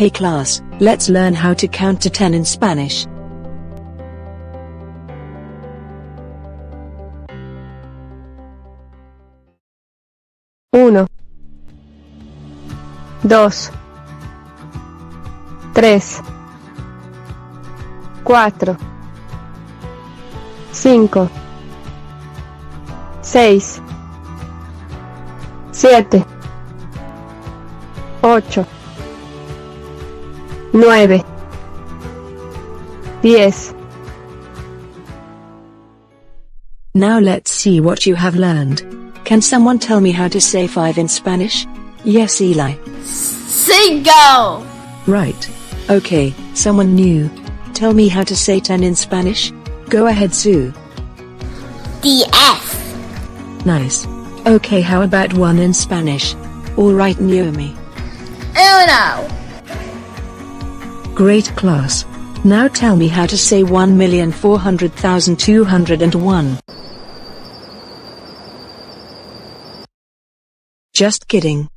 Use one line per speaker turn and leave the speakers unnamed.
Hey class, let's learn how to count to 10 in Spanish.
Uno, 2, 3, 4, 5, 6, 7, 8, 9, 10.
Now let's see what you have learned. Can someone tell me how to say 5 in Spanish? Yes, Eli.
Cinco.
Right. Okay, someone new. Tell me how to say 10 in Spanish. Go ahead, Sue.
Diez.
Nice. Okay, how about 1 in Spanish? Alright, Naomi.
Uno.
Great class. Now tell me how to say 1,400,201. Just kidding.